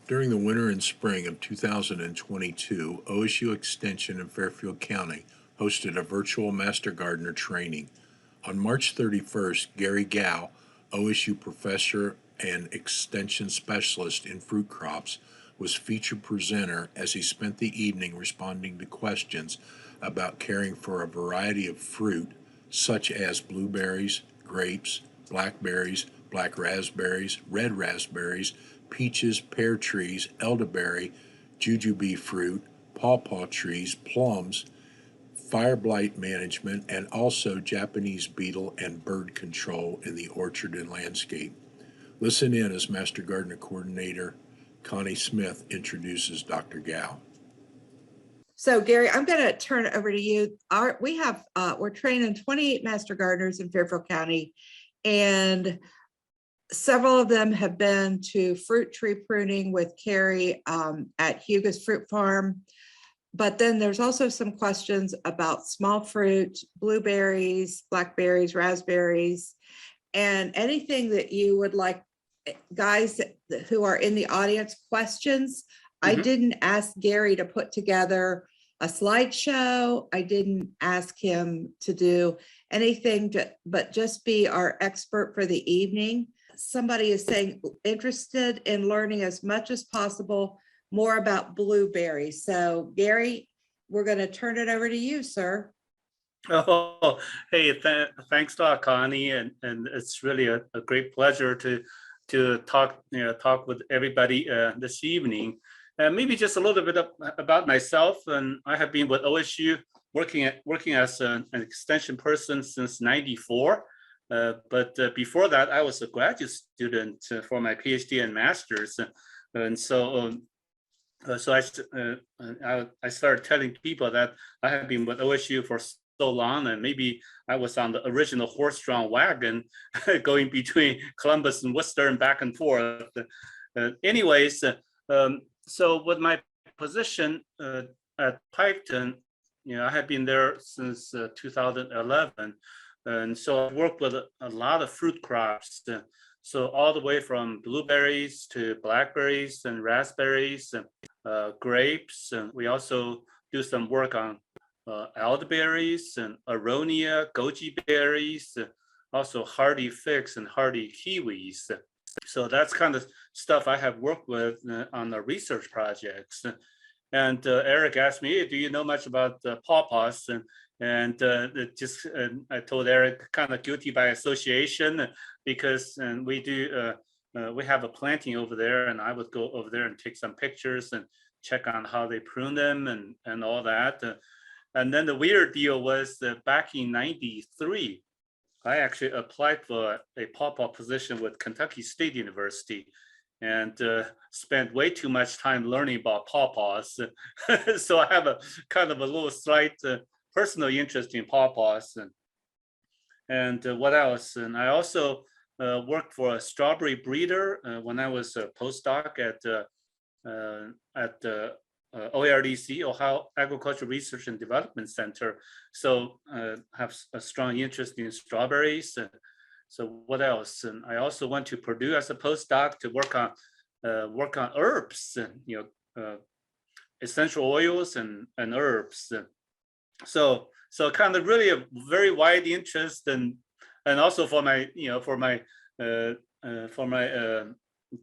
During the winter and spring of 2022, OSU Extension in Fairfield County hosted a virtual Master Gardener training. On March 31st, Gary Gao, OSU professor and extension specialist in fruit crops, was featured presenter as he spent the evening responding to questions about caring for a variety of fruit such as blueberries, grapes, blackberries, black raspberries, red raspberries, peaches, pear trees, elderberry, jujube fruit, pawpaw trees, plums, fireblight management, and also Japanese beetle and bird control in the orchard and landscape. Listen in as Master Gardener Coordinator Connie Smith introduces Dr. Gao. So Gary, I'm going to turn it over to you. We're training 28 Master Gardeners in Fairfield County, and several of them have been to fruit tree pruning with Carrie at Hugo's Fruit Farm. But then there's also some questions about small fruit, blueberries, blackberries, raspberries, and anything that you would like, guys who are in the audience, questions. I didn't ask Gary to put together a slideshow. I didn't ask him to do anything but just be our expert for the evening. Somebody is saying interested in learning as much as possible more about blueberries. So Gary, we're going to turn it over to you, sir. Oh, hey, thanks, Connie, and it's really a great pleasure to talk with everybody this evening. Maybe just a little bit about myself. And I have been with OSU working as an extension person since '94. But before that, I was a graduate student for my PhD and master's, and so I started telling people that I have been with OSU for so long, and maybe I was on the original horse-drawn wagon going between Columbus and Worcester and back and forth. Anyways, so with my position at Piketon, I have been there since 2011. And so I worked with a lot of fruit crops. So all the way from blueberries to blackberries and raspberries, grapes. And we also do some work on elderberries and aronia, goji berries, also hardy figs and hardy kiwis. So that's kind of stuff I have worked with on the research projects. And Eric asked me, hey, do you know much about pawpaws? And I told Eric, kind of guilty by association, because we have a planting over there, and I would go over there and take some pictures and check on how they prune them and all that. And then the weird deal was that back in '93, I actually applied for a pawpaw position with Kentucky State University, and spent way too much time learning about pawpaws. So I have a kind of a little slight personal interest in pawpaws. And what else? And I also worked for a strawberry breeder when I was a postdoc at OARDC, Ohio Agricultural Research and Development Center. So have a strong interest in strawberries. So what else? And I also went to Purdue as a postdoc to work on herbs, and essential oils and herbs. So kind of really a very wide interest, and also for my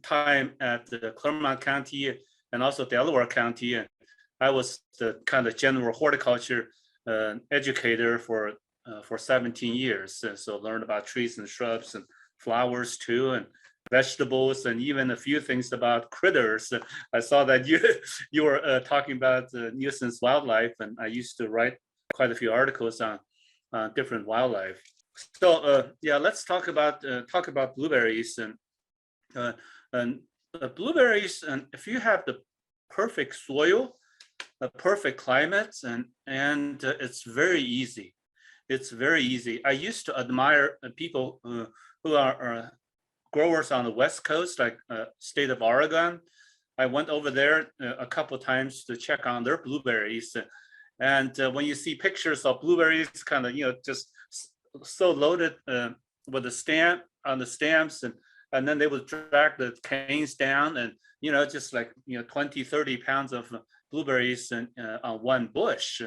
time at Clermont County and also Delaware County, and I was the kind of general horticulture educator for 17 years. And so learned about trees and shrubs and flowers too, and vegetables, and even a few things about critters. I saw that you were talking about nuisance wildlife, and I used to write quite a few articles on different wildlife. So yeah, let's talk about blueberries and blueberries. And if you have the perfect soil, a perfect climate, and it's very easy. It's very easy. I used to admire people who are growers on the West Coast, like state of Oregon. I went over there a couple of times to check on their blueberries. And when you see pictures of blueberries, kind of, just so loaded with the stamps, and then they would drag the canes down, and just like 20, 30 pounds of blueberries on one bush.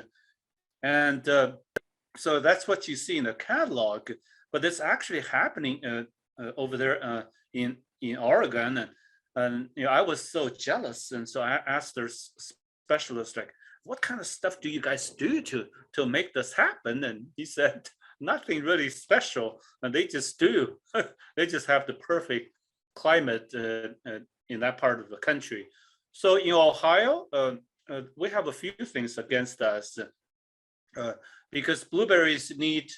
And so that's what you see in the catalog, but it's actually happening over there in Oregon. And I was so jealous, and so I asked their specialist, like, what kind of stuff do you guys do to make this happen? And he said, nothing really special, and they just do. They just have the perfect climate in that part of the country. So in Ohio, we have a few things against us because blueberries need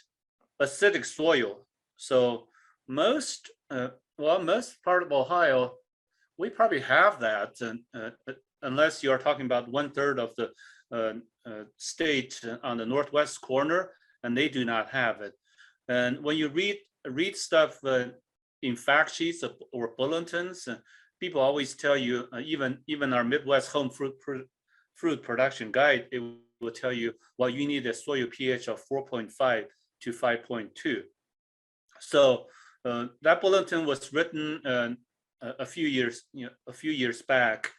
acidic soil. So most part of Ohio, we probably have that, unless you are talking about 1/3 of the state on the northwest corner, and they do not have it. And when you read stuff in fact sheets or bulletins, people always tell you, even our Midwest home fruit production guide, it will tell you, well, you need a soil pH of 4.5 to 5.2. So that bulletin was written a few years back.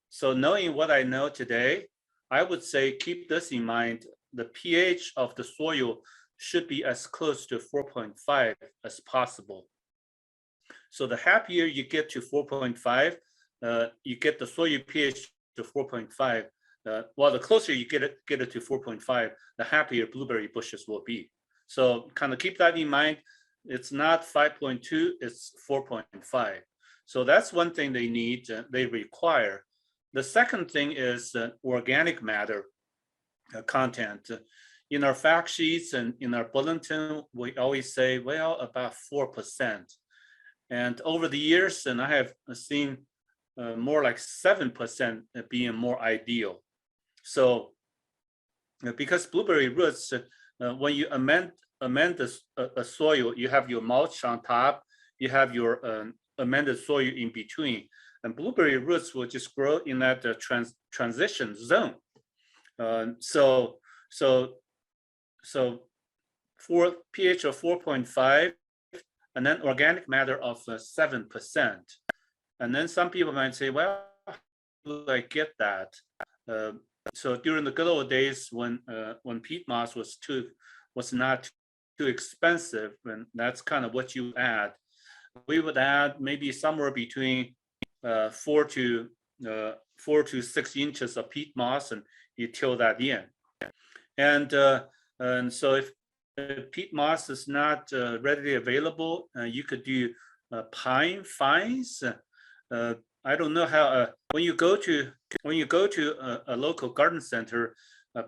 So knowing what I know today, I would say keep this in mind. The pH of the soil should be as close to 4.5 as possible. So the happier you get to 4.5, you get the soil pH to 4.5. While the closer you get it to 4.5, the happier blueberry bushes will be. So kind of keep that in mind. It's not 5.2, it's 4.5. So that's one thing they need, they require. The second thing is organic matter content. In our fact sheets and in our bulletin, we always say, well, about 4%. And over the years, and I have seen more like 7% being more ideal. So because blueberry roots, when you amend the soil, you have your mulch on top, you have your amended soil in between, and blueberry roots will just grow in that transition zone. So for pH of 4.5, and then organic matter of 7%. And then some people might say, well, how do I get that? So during the good old days when peat moss was not too expensive, and that's kind of what you add. We would add maybe somewhere between 4 to 6 inches of peat moss, and you till that in. And so if peat moss is not readily available, you could do pine fines. I don't know how. When you go to a local garden center,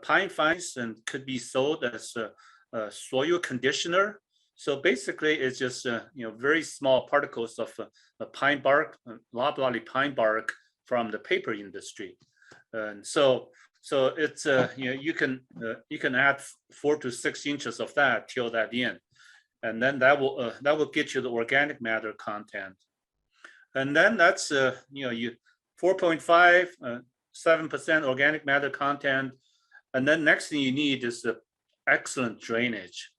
pine fines and could be sold as a soil conditioner. So basically, it's just very small particles of pine bark, loblolly pine bark from the paper industry, and so it's you can add 4 to 6 inches of that, till that in, and then that will get you the organic matter content, and then that's you 4.5 7% organic matter content, and then next thing you need is the excellent drainage,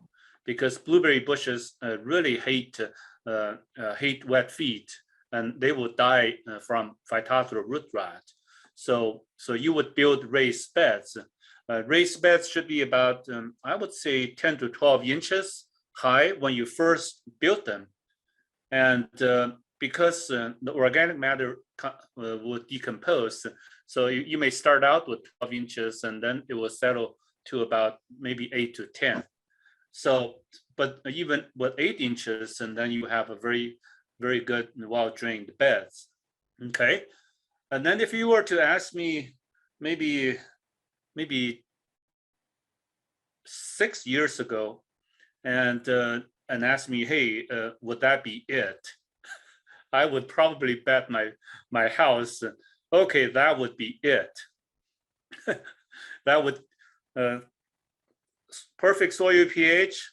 because blueberry bushes really hate wet feet, and they will die from phytophthora root rot. So you would build raised beds. Raised beds should be about, I would say, 10 to 12 inches high when you first build them. And because the organic matter will decompose, so you may start out with 12 inches and then it will settle to about maybe 8 to 10. So, but even with 8 inches, and then you have a very, very good and well-drained beds. Okay. And then if you were to ask me maybe 6 years ago and ask me, hey, would that be it? I would probably bet my house, okay, that would be it. That would, perfect soil pH,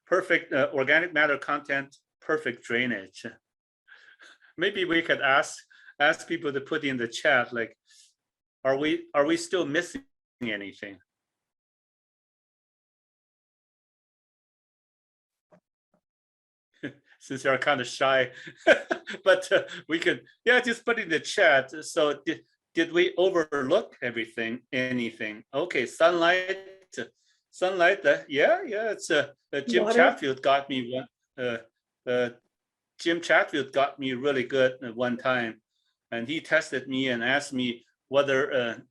perfect organic matter content, perfect drainage. Maybe we could ask people to put in the chat, like, are we still missing anything? since you're kind of shy, but we could, yeah, just put in the chat. So did we overlook anything? Okay, sunlight, yeah, it's Jim Water. Chatfield got me one, Jim Chatfield got me really good at one time, and he tested me and asked me whether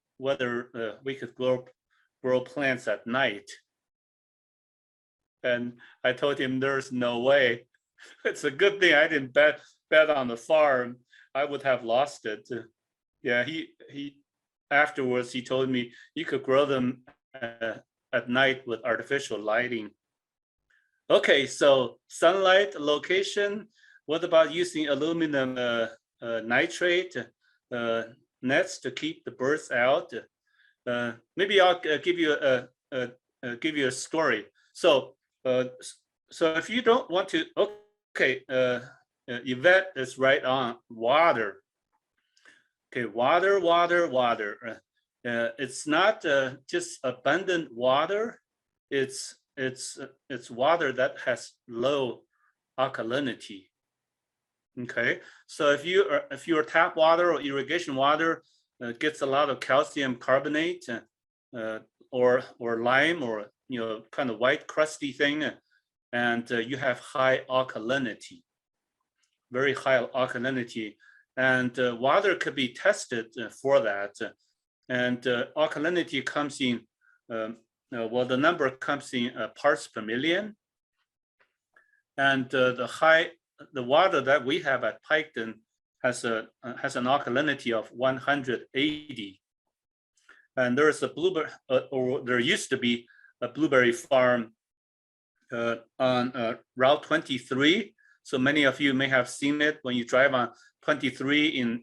we could grow plants at night. And I told him there's no way. It's a good thing I didn't bet on the farm. I would have lost it. Yeah, he afterwards he told me you could grow them at night with artificial lighting. Okay, so sunlight, location. What about using aluminum nitrate nets to keep the birds out? Maybe I'll give you a story. So if you don't want to, okay, Yvette is right on. Water. Okay, water. It's not just abundant water. It's water that has low alkalinity. Okay, so if your tap water or irrigation water gets a lot of calcium carbonate or lime or kind of white crusty thing, and you have high alkalinity, very high alkalinity, and water could be tested for that, and alkalinity comes in well, the number comes in parts per million, and the water that we have at Piketon has an alkalinity of 180. And there is a blueberry, or there used to be a blueberry farm on Route 23. So many of you may have seen it when you drive on 23 in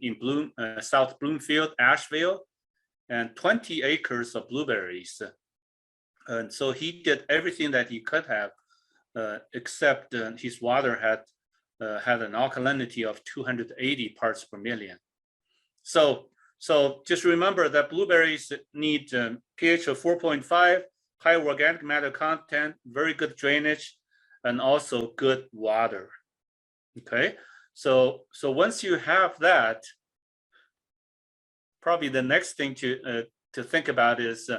South Bloomfield, Asheville, and 20 acres of blueberries. And so he did everything that he could have, except his water had an alkalinity of 280 parts per million. So just remember that blueberries need pH of 4.5, high organic matter content, very good drainage, and also good water. Okay, so once you have that, probably the next thing to think about is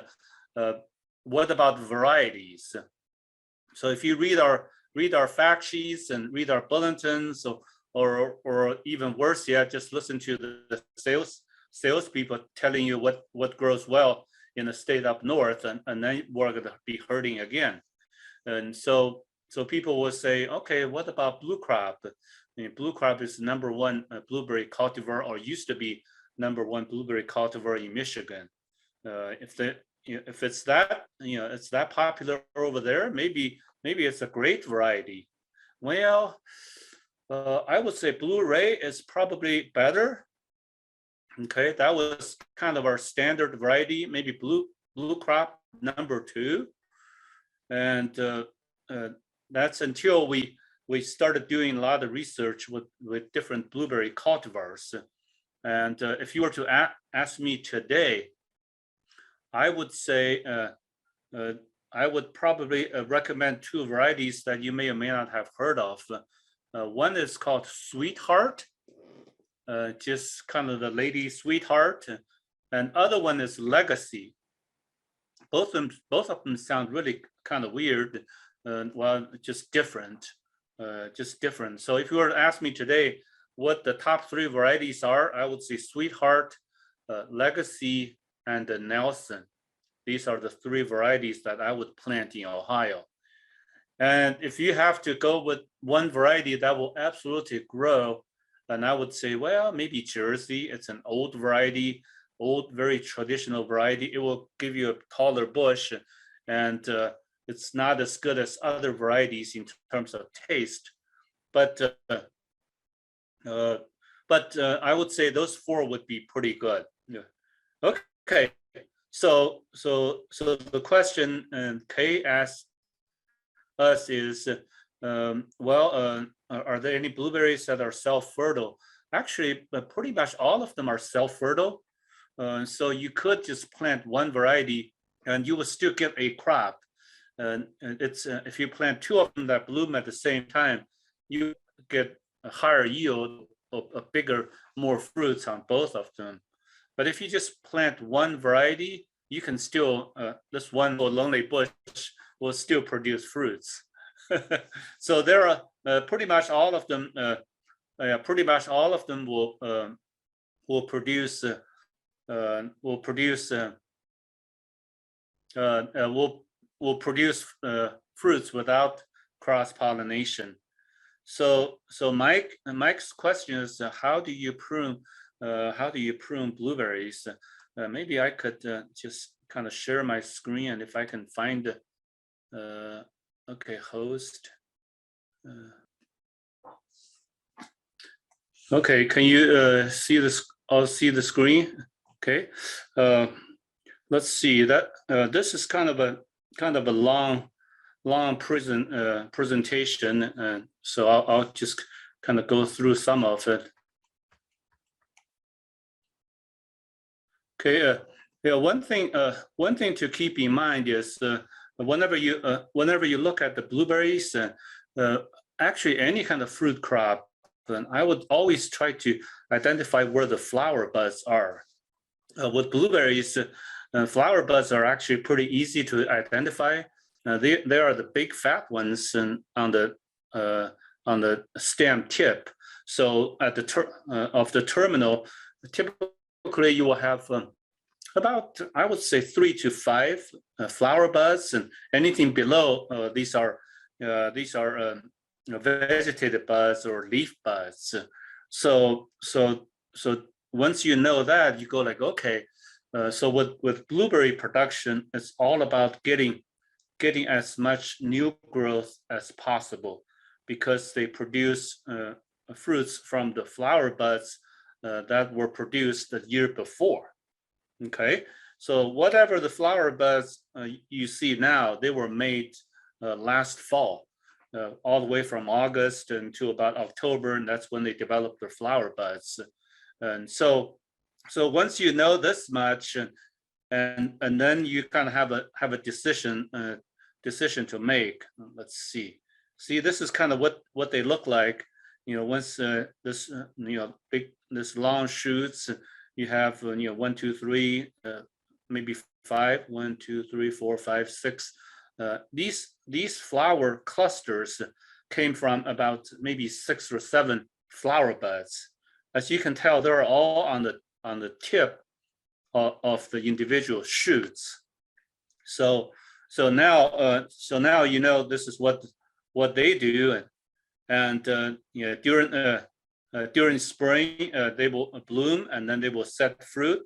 what about varieties? So if you read our fact sheets and read our bulletins, or even worse yet, just listen to the salespeople telling you what grows well in the state up north, and then we're going to be hurting again. And so people will say, okay, what about blue crop? I mean, blue crop is #1 blueberry cultivar, or used to be #1 blueberry cultivar in Michigan. If it's that, it's that popular over there, maybe it's a great variety. Well, I would say Blue Ray is probably better. Okay, that was kind of our standard variety, maybe blue crop #2, and that's until we started doing a lot of research with different blueberry cultivars. And if you were to ask me today, I would say I would probably recommend 2 varieties that you may or may not have heard of. One is called Sweetheart, just kind of the lady sweetheart, and other one is Legacy. Both of them sound really kind of weird, well, just different. So if you were to ask me today what the top 3 varieties are, I would say Sweetheart, Legacy, and Nelson. These are the 3 varieties that I would plant in Ohio. And if you have to go with one variety that will absolutely grow, then I would say, well, maybe Jersey. It's an old variety, old, very traditional variety. It will give you a taller bush, and it's not as good as other varieties in terms of taste. But I would say those 4 would be pretty good. Yeah. Okay. So the question Kay asked us is, are there any blueberries that are self-fertile? Actually, pretty much all of them are self-fertile. So you could just plant one variety and you will still get a crop. And it's if you plant 2 of them that bloom at the same time, you get a higher yield, a bigger, more fruits on both of them. But if you just plant one variety, you can still, this one lonely bush will still produce fruits. So there are pretty much all of them. Pretty much all of them will produce fruits without cross pollination. So Mike's question is, how do you prune blueberries? Maybe I could just kind of share my screen, and if I can find okay, host. Okay, can you see this? I'll see the screen. Okay, let's see that this is kind of a long presentation, so I'll just kind of go through some of it. Okay, yeah, one thing to keep in mind is whenever you look at the blueberries, actually any kind of fruit crop, then I would always try to identify where the flower buds are. With blueberries, flower buds are actually pretty easy to identify. They are the big fat ones and on the stem tip. So at the terminal, typically you will have about, I would say, 3 to 5 flower buds, and anything below these are vegetative buds or leaf buds. So once you know that, you go like, okay. So with blueberry production, it's all about getting as much new growth as possible, because they produce fruits from the flower buds that were produced the year before. Okay, so whatever the flower buds you see now, they were made last fall, all the way from August until about October, and that's when they developed their flower buds. And so once you know this much, and then you kind of have a decision to make. Let's see. This is kind of what they look like. Once this this long shoots, you have 1, 2, 3, maybe 5. 1, 2, 3, 4, 5, 6. These flower clusters came from about maybe 6 or 7 flower buds. As you can tell, they're all on the tip of the individual shoots. So now this is what they do, and during spring they will bloom, and then they will set fruit,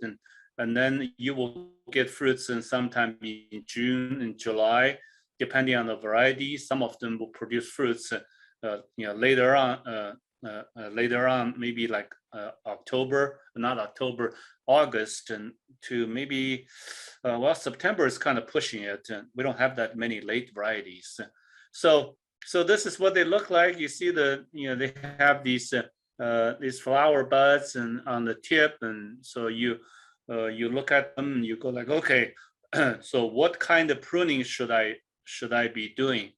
and then you will get fruits in sometime in June and July, depending on the variety. Some of them will produce fruits later on, maybe like August, and to maybe September is kind of pushing it, and we don't have that many late varieties. So this is what they look like. You see they have these flower buds and on the tip, and so you look at them and you go like, okay, so what kind of pruning should I be doing?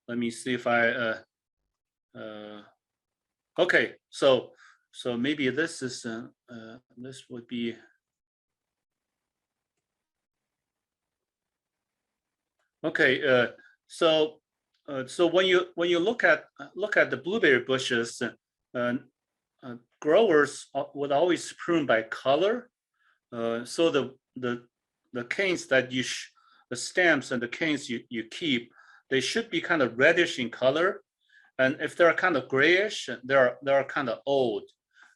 Let me see if I okay, so maybe this is this would be okay. So when you look at the blueberry bushes, growers would always prune by color. So the canes that the stems and the canes you keep, they should be kind of reddish in color. And if they're kind of grayish, they're kind of old.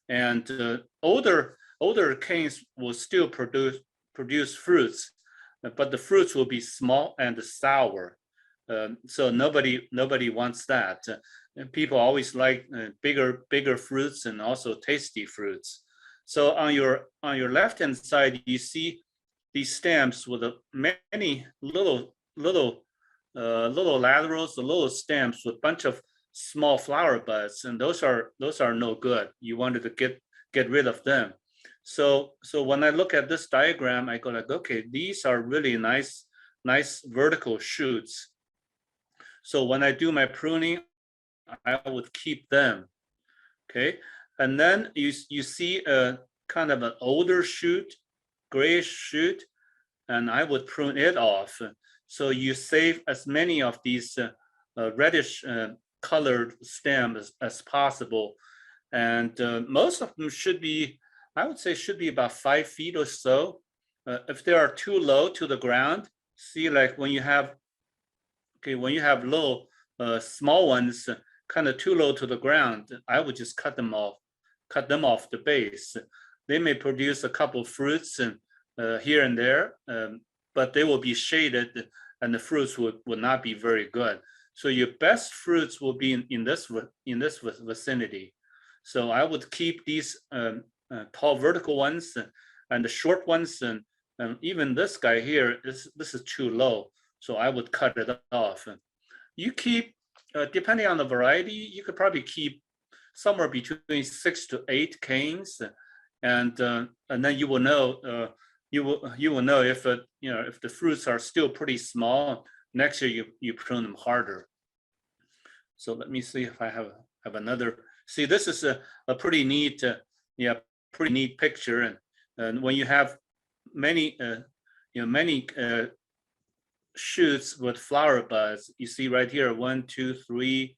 And older canes will still produce fruits, but the fruits will be small and sour. So nobody wants that. And people always like bigger fruits and also tasty fruits. So on your left-hand side, you see these stems with many little laterals, the little stems with a bunch of small flower buds, and those are no good. You wanted to get rid of them. So when I look at this diagram, I go like, okay, these are really nice vertical shoots. So when I do my pruning, I would keep them. Okay, and then you see a kind of an older shoot, grayish shoot, and I would prune it off. So you save as many of these reddish colored stems as possible. And most of them should be, I would say, should be about 5 feet or so. If they are too low to the ground, see, like when you have, okay, when you have little small ones, kind of too low to the ground, I would just cut them off the base. They may produce a couple fruits and here and there, but they will be shaded and the fruits would not be very good. So your best fruits will be in this vicinity. So I would keep these tall vertical ones and the short ones, and even this guy here, this is too low. So I would cut it off. You keep, depending on the variety, you could probably keep somewhere between 6 to 8 canes, and then you will know you will know if if the fruits are still pretty small. Next year you prune them harder. So let me see if I have another. See, this is a pretty neat pretty neat picture, and when you have many many shoots with flower buds, you see right here 1, 2, 3.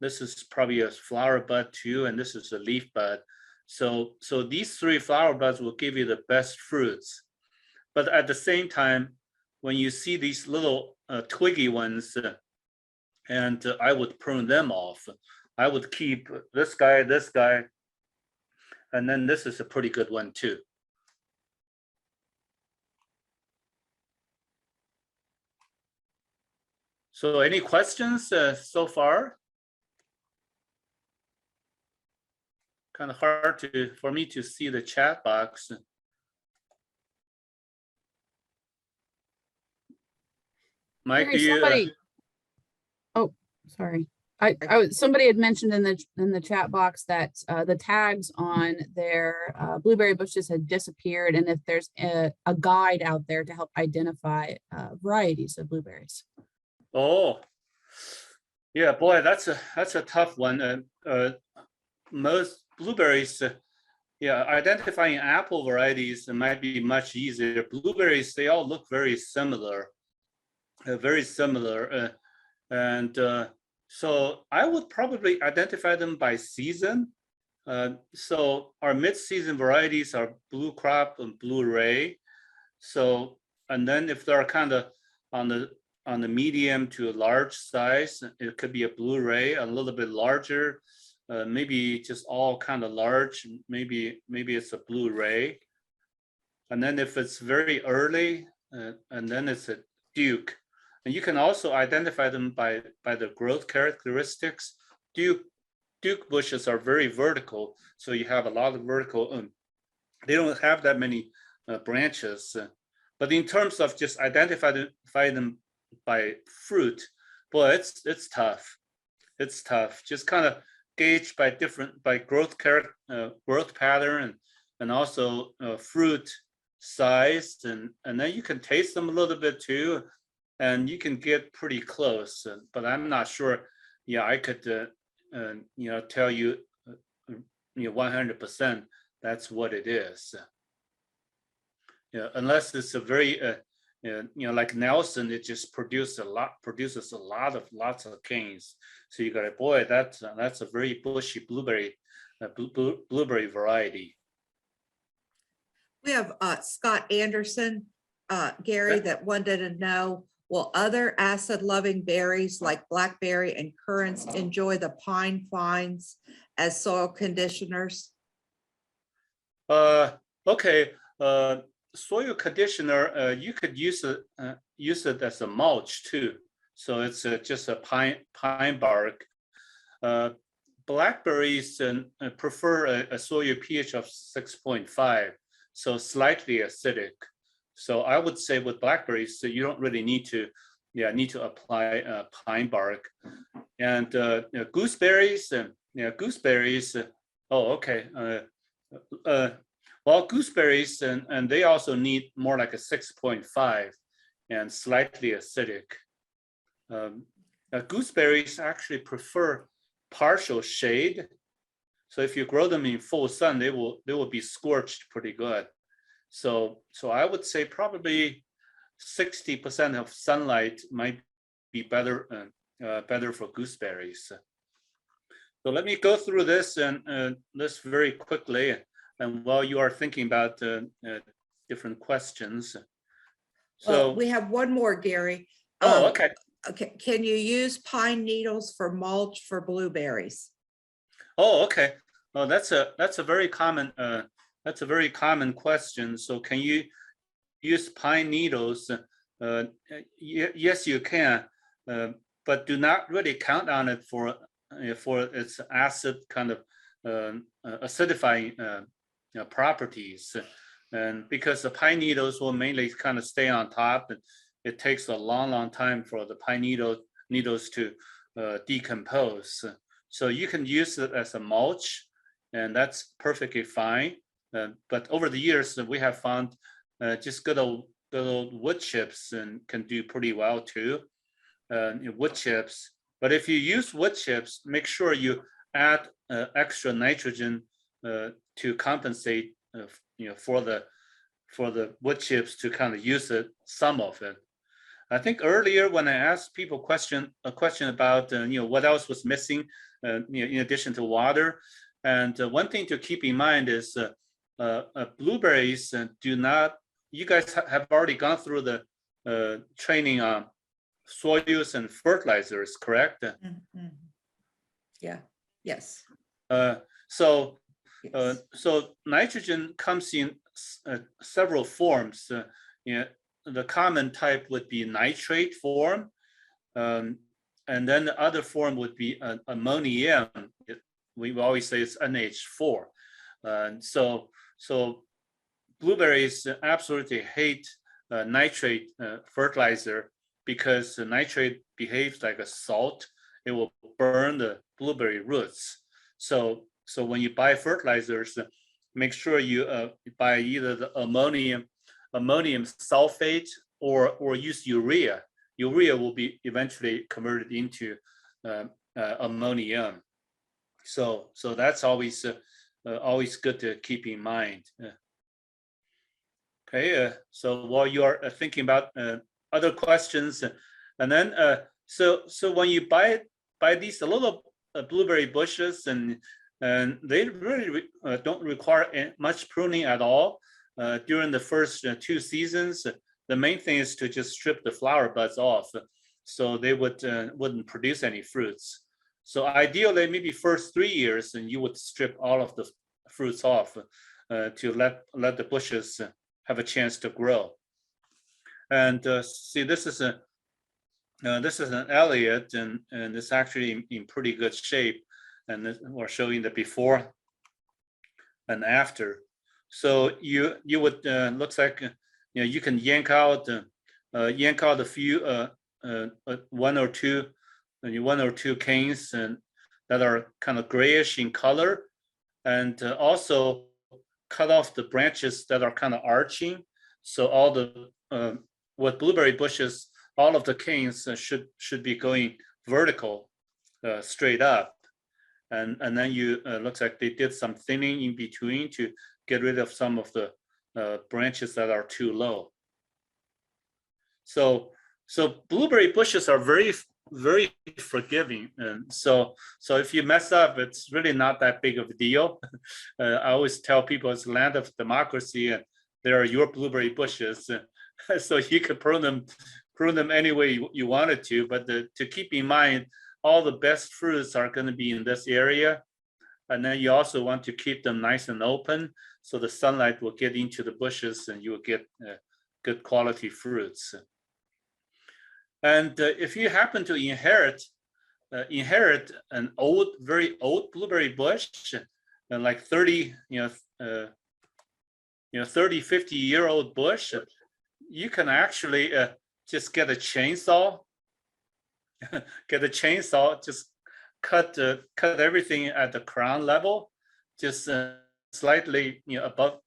This is probably a flower bud too, and this is a leaf bud. So these 3 flower buds will give you the best fruits. But at the same time, when you see these little twiggy ones, and I would prune them off. I would keep this guy, and then this is a pretty good one too. So any questions so far? Kind of hard for me to see the chat box. Mike, do you? Oh, sorry. Somebody had mentioned in the chat box that the tags on their blueberry bushes had disappeared, and if there's a guide out there to help identify varieties of blueberries. Oh, yeah, boy, that's a tough one. Most blueberries, identifying apple varieties might be much easier. Blueberries, they all look very similar, and so I would probably identify them by season. So our mid-season varieties are Blue Crop and Blue Ray. So, and then if they're kind of on the medium to large size, it could be a Blue Ray, a little bit larger, maybe just all kind of large. Maybe it's a Blue Ray. And then if it's very early, and then it's a Duke. And you can also identify them by the growth characteristics. Duke bushes are very vertical, so you have a lot of vertical. They don't have that many branches. But in terms of just identify them by fruit, boy, it's tough. It's tough. Just kind of gauge by growth pattern and also fruit size, and then you can taste them a little bit too. And you can get pretty close, but I'm not sure. Yeah, I could, tell you, 100% that's what it is. Yeah, unless it's a very, like Nelson, it just produces lots of canes. So you got boy, that's a very bushy blueberry variety. We have Scott Anderson, Gary, that wanted to know, will other acid-loving berries like blackberry and currants enjoy the pine fines as soil conditioners? Okay. Soil conditioner, you could use it as a mulch too. So it's just a pine bark. Blackberries prefer a soil pH of 6.5, so slightly acidic. So I would say with blackberries, so you don't really need to apply pine bark. And gooseberries, oh, okay. Well, gooseberries, and they also need more like a 6.5 and slightly acidic. Gooseberries actually prefer partial shade. So if you grow them in full sun, they will be scorched pretty good. So I would say probably 60% of sunlight might be better for gooseberries. So let me go through this and this very quickly. And while you are thinking about different questions. Well, So we have one more, Gary. okay. Okay, can you use pine needles for mulch for blueberries? Oh, okay. Well, that's a very common question. So can you use pine needles? Yes, you can, but do not really count on it for its acid kind of acidifying properties, and because the pine needles will mainly kind of stay on top, and it takes a long time for the pine needles to decompose. So you can use it as a mulch, and that's perfectly fine. But over the years, we have found just good old wood chips and can do pretty well too. Wood chips. But if you use wood chips, make sure you add extra nitrogen to compensate, for the wood chips to kind of use some of it. I think earlier when I asked people a question about what else was missing, in addition to water, and one thing to keep in mind is blueberries do not. You guys have already gone through the training on soils and fertilizers, correct? Mhm. Yeah. Yes. So Yes. so nitrogen comes in several forms. The common type would be nitrate form, and then the other form would be ammonium. We always say it's NH4. So blueberries absolutely hate nitrate fertilizer, because the nitrate behaves like a salt. It will burn the blueberry roots. So when you buy fertilizers, make sure you buy either the ammonium sulfate or use urea. Urea will be eventually converted into ammonium. So that's always good to keep in mind. Okay, so while you are thinking about other questions, and then so when you buy these little blueberry bushes, and they really don't require much pruning at all during the first 2 seasons. The main thing is to just strip the flower buds off, so they wouldn't produce any fruits. So ideally, maybe first 3 years, and you would strip all of the fruits off to let the bushes have a chance to grow. And see, this is an Elliot, and it's actually in pretty good shape. And we're showing the before and after. So you would looks like you can yank out a few one or two canes and that are kind of grayish in color, and also cut off the branches that are kind of arching. So all the with blueberry bushes, all of the canes should be going vertical, straight up, and then you looks like they did some thinning in between to get rid of some of the branches that are too low. So blueberry bushes are very forgiving, and so if you mess up, it's really not that big of a deal. I always tell people it's land of democracy, and there are your blueberry bushes, so you could prune them any way you wanted to. But to keep in mind, all the best fruits are going to be in this area, and then you also want to keep them nice and open, so the sunlight will get into the bushes, and you will get good quality fruits. And if you happen to inherit an very old blueberry bush, like 30, 50-year-old bush, you can actually just get a chainsaw, just cut everything at the crown level, just slightly above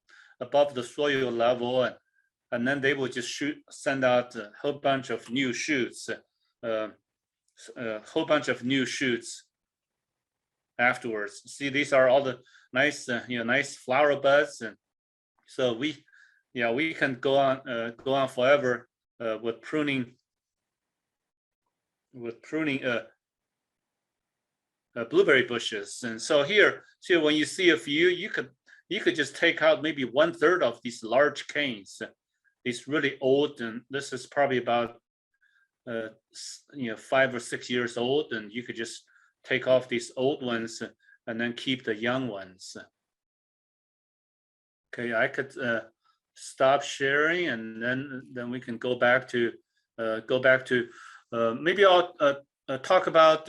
the soil level, and then they will just send out a whole bunch of new shoots, afterwards. See, these are all the nice, nice flower buds, and so we can go on forever with pruning blueberry bushes. And so here, when you see a few, you could just take out maybe 1/3 of these large canes, these really old, and this is probably about 5 or 6 years old, and you could just take off these old ones and then keep the young ones. Okay, I could stop sharing, and then we can go back to maybe I'll talk about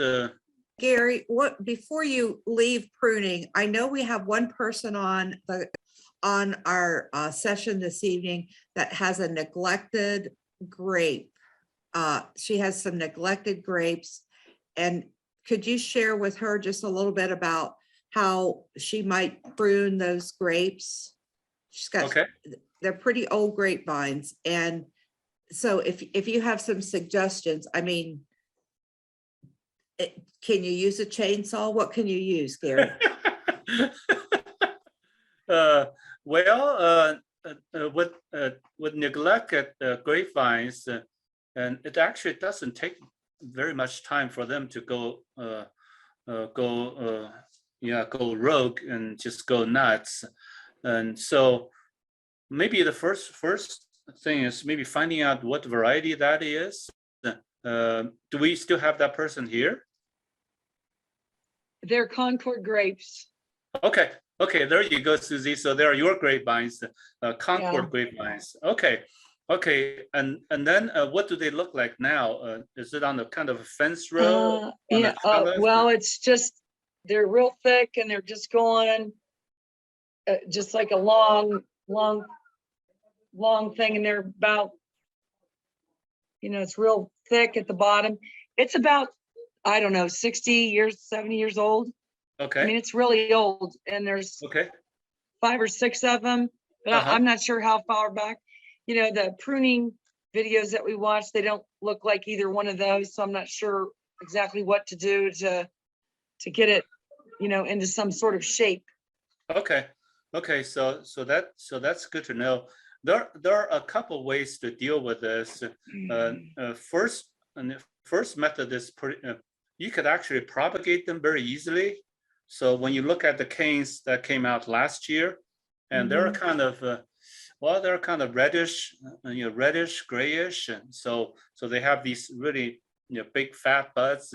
Gary, before you leave pruning, I know we have one person on our session this evening that has a neglected grape. She has some neglected grapes, and could you share with her just a little bit about how she might prune those grapes? She's got, okay. They're pretty old grapevines, and so if you have some suggestions, I mean, can you use a chainsaw? What can you use, Gary? Well, with neglected grapevines, and it actually doesn't take very much time for them to go rogue and just go nuts. And so maybe the first thing is maybe finding out what variety that is. Do we still have that person here? They're Concord grapes. Okay, there you go, Susie. So there are your grapevines, Concord grapevines. Okay, and then what do they look like now? Is it on the kind of a fence row? Well, it's just, they're real thick and they're just going just like a long thing, and they're about, it's real thick at the bottom. It's about, I don't know, 60 years, 70 years old. Okay. I mean, it's really old, and there's 5 or 6 of them, but I'm not sure how far back. The pruning videos that we watch, they don't look like either one of those, so I'm not sure exactly what to do to get it, into some sort of shape. Okay, so that's good to know. There are a couple ways to deal with this. First method is you could actually propagate them very easily. So when you look at the canes that came out last year, and they're kind of reddish, reddish grayish, and so they have these really big fat buds,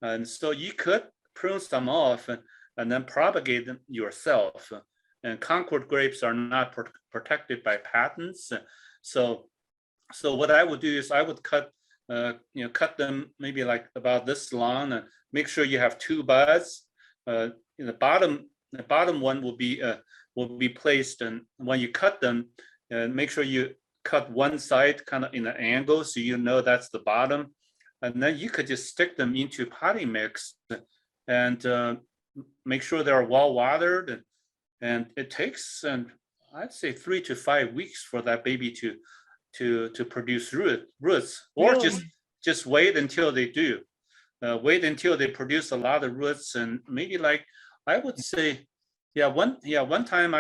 and so you could prune some off and then propagate them yourself. And Concord grapes are not protected by patents, so what I would do is I would cut them maybe like about this long, and make sure you have 2 buds. The bottom one will be placed, and when you cut them, make sure you cut one side kind of in an angle so that's the bottom, and then you could just stick them into potting mix and make sure they're well watered, and it takes, and I'd say 3 to 5 weeks for that baby to produce roots, or Really? just wait until they do. Wait until they produce a lot of roots, and maybe like I would say, one time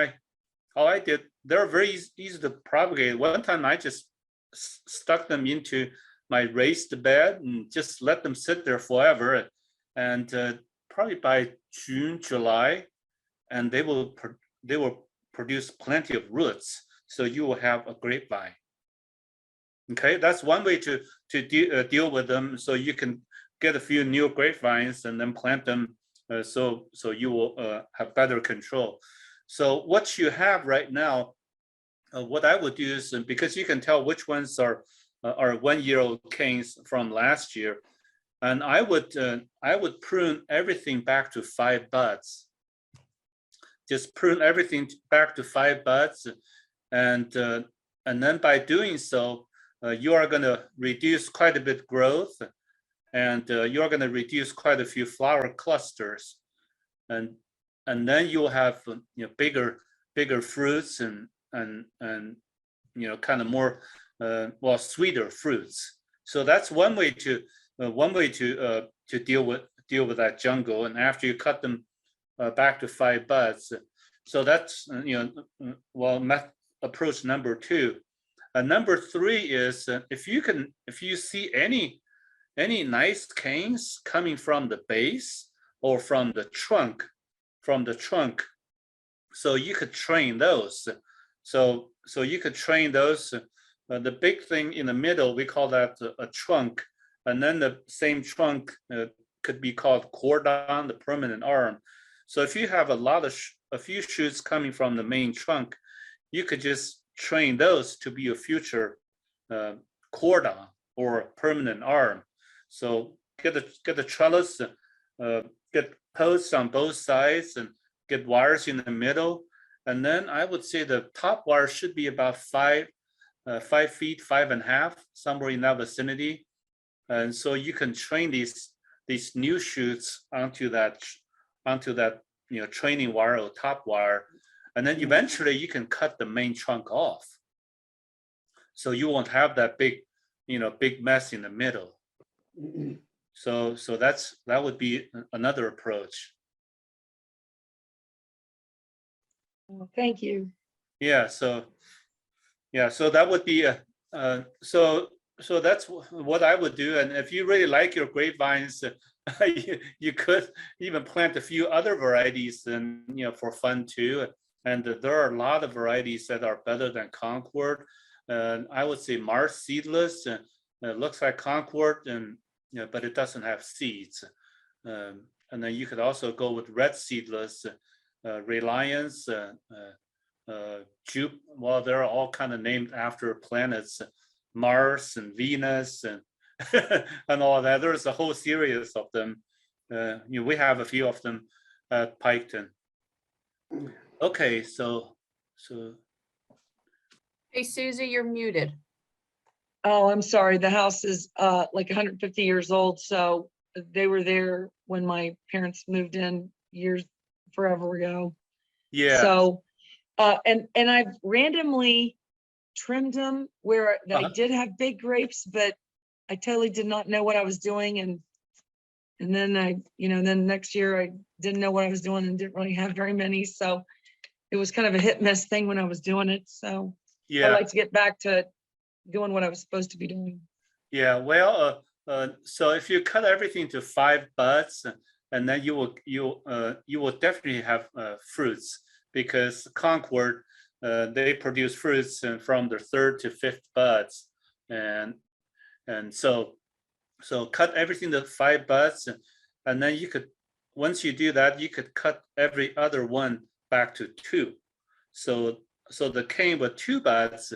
all I did, they're very easy to propagate. One time I just stuck them into my raised bed and just let them sit there forever, and probably by June, July, and they will produce plenty of roots, so you will have a grapevine. Okay, that's one way to deal with them. So you can get a few new grapevines and then plant them, so you will have better control. So what you have right now, what I would do is, because you can tell which ones are 1-year-old canes from last year, and I would prune everything back to 5 buds. Just prune everything back to 5 buds, and then by doing so, you are going to reduce quite a bit growth, and you're going to reduce quite a few flower clusters, and then you'll have bigger fruits and kind of more sweeter fruits. So that's one way to deal deal with that jungle. And after you cut them back to 5 buds, so that's approach number 2. Number 3 is if you see any nice canes coming from the base or from the trunk, so you could train those. So you could train those. The big thing in the middle, we call that a trunk, and then the same trunk could be called cordon, the permanent arm. So if you have a few shoots coming from the main trunk, you could just train those to be a future cordon or permanent arm. So get the trellis, get posts on both sides, and get wires in the middle. And then I would say the top wire should be about 5 feet, 5.5, somewhere in that vicinity. And so you can train these new shoots onto that training wire or top wire, and then eventually you can cut the main trunk off, so you won't have that big mess in the middle. So that would be another approach. Well, thank you. Yeah. So that would be so that's what I would do. And if you really like your grapevines, you could even plant a few other varieties and for fun too. And there are a lot of varieties that are better than Concord. I would say Mars seedless. It looks like Concord, but it doesn't have seeds. And then you could also go with red seedless, Reliance, Jupiter. Well, they're all kind of named after planets, Mars and Venus and and all that. There's a whole series of them. We have a few of them at Piketon. Okay, so. Hey, Susie, you're muted. Oh, I'm sorry. The house is like 150 years old. So they were there when my parents moved in forever ago. Yeah. So, and I've randomly trimmed them where I did have big grapes, but I totally did not know what I was doing. And then then next year I didn't know what I was doing and didn't really have very many. So it was kind of a hit miss thing when I was doing it. So yeah, I'd like to get back to doing what I was supposed to be doing. Yeah, well, so if you cut everything to 5 buds, and then you will definitely have fruits, because Concord, they produce fruits from the 3rd to 5th buds, and so cut everything to 5 buds, and then you could, once you do that, you could cut every other one back to 2. So the cane with 2 buds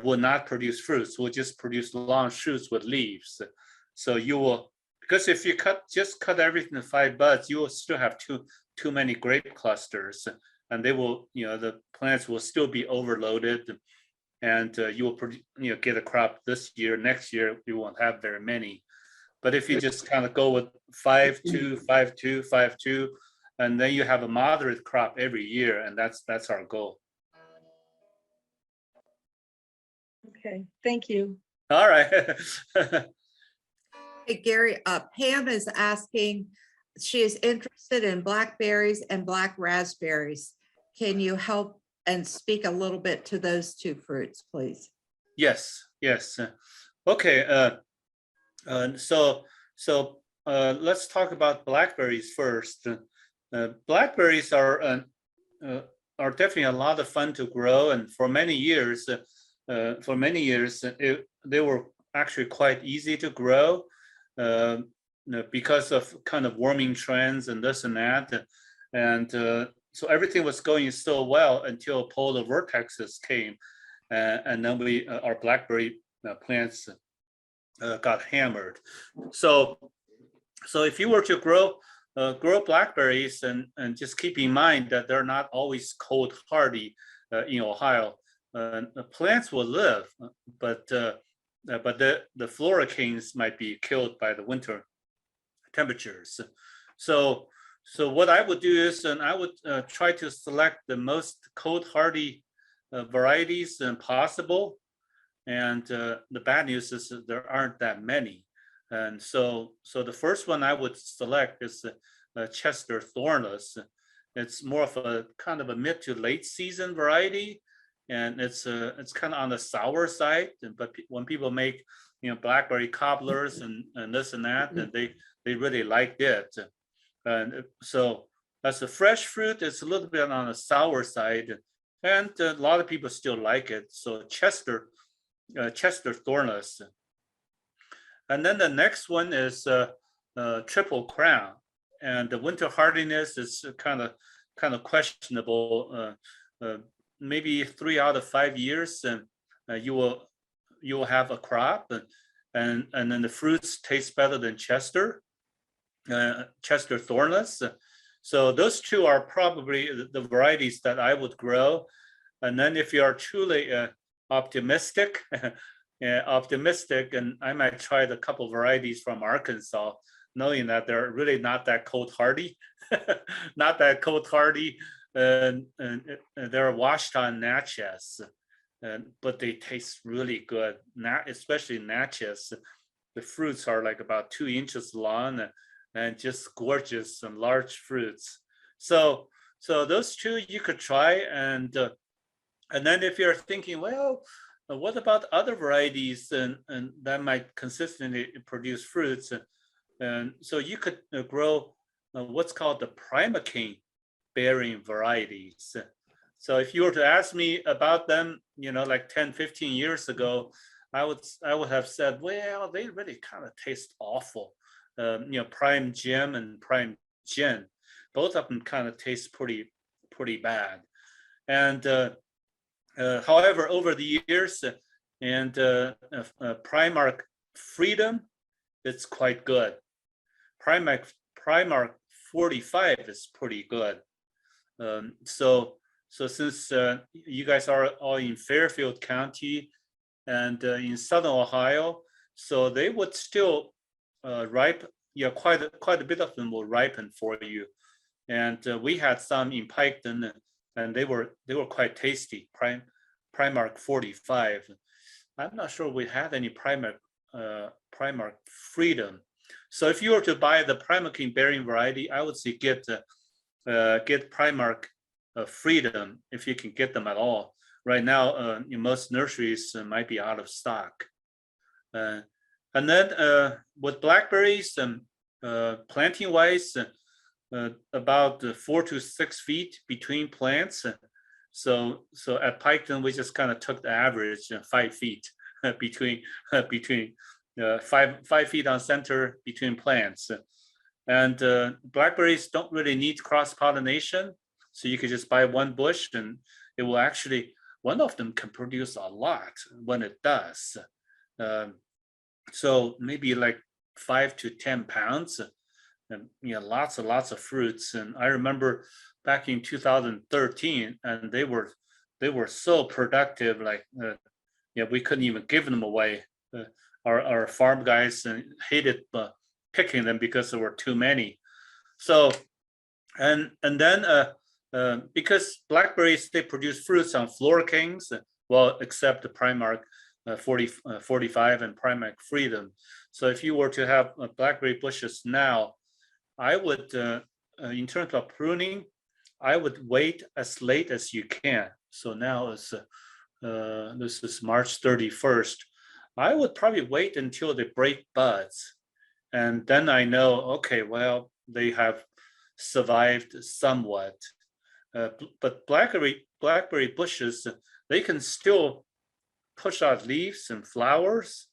will not produce fruits, will just produce long shoots with leaves. So you will, because if you just cut everything to 5 buds, you will still have too many grape clusters, and they will, the plants will still be overloaded, and you will get a crop this year. Next year you won't have very many. But if you just kind of go with 5-2, 5-2, 5-2, and then you have a moderate crop every year, and that's our goal. Okay, thank you. All right. Hey, Gary, Pam is asking, she is interested in blackberries and black raspberries. Can you help and speak a little bit to those 2 fruits, please? Yes. Okay. So let's talk about blackberries first. Blackberries are definitely a lot of fun to grow, and for many years, they were actually quite easy to grow because of kind of warming trends and this and that, and so everything was going so well until polar vortexes came, and then our blackberry plants got hammered. So if you were to grow blackberries, and just keep in mind that they're not always cold hardy in Ohio. The plants will live, but the floricanes might be killed by the winter temperatures. So what I would do is, and I would try to select the most cold hardy varieties possible. And the bad news is that there aren't that many. And so the first one I would select is Chester Thornless. It's more of a kind of a mid to late season variety, and it's kind of on the sour side. But when people make blackberry cobblers and this and that, and they really liked it. And so as a fresh fruit, it's a little bit on the sour side, and a lot of people still like it. So Chester Thornless. And then the next one is Triple Crown, and the winter hardiness is kind of questionable. Maybe 3 out of 5 years, and you will have a crop, and then the fruits taste better than Chester Thornless. So those two are probably the varieties that I would grow. And then if you are truly optimistic, and I might try the couple varieties from Arkansas, knowing that they're really not that cold hardy, and they're washed on Natchez, but they taste really good. Especially Natchez, the fruits are like about 2 inches long and just gorgeous and large fruits. So those two you could try, and then if you're thinking, well, what about other varieties and that might consistently produce fruits? And so you could grow what's called the primocane bearing varieties. So if you were to ask me about them, like 10, 15 years ago, I would have said, well, they really kind of taste awful. Prime Jim and Prime Gin, both of them kind of taste pretty bad. And however, over the years, and Primark Freedom, it's quite good. Primark 45 is pretty good. So since you guys are all in Fairfield County and in Southern Ohio, so they would still ripe. Yeah, quite a bit of them will ripen for you. And we had some in Piketon, and they were quite tasty. Primark 45. I'm not sure we had any Primark Freedom. So if you were to buy the primocane bearing variety, I would say get Primark Freedom if you can get them at all. Right now, in most nurseries might be out of stock. And then with blackberries, planting wise, about 4 to 6 feet between plants. So at Piketon, we just kind of took the average 5 feet between 5 feet on center between plants. And blackberries don't really need cross pollination, so you could just buy one bush, and it will actually, one of them can produce a lot when it does. So maybe like 5 to 10 pounds, and lots and lots of fruits. And I remember back in 2013, and they were so productive, like we couldn't even give them away. Our farm guys hated picking them because there were too many. So and then because blackberries, they produce fruits on floor kings, well, except the Primark 45 and Primark Freedom. So if you were to have blackberry bushes now, I would, in terms of pruning, I would wait as late as you can. So now is this is March 31st. I would probably wait until they break buds, and then I know, okay, well, they have survived somewhat. But blackberry bushes, they can still push out leaves and flowers,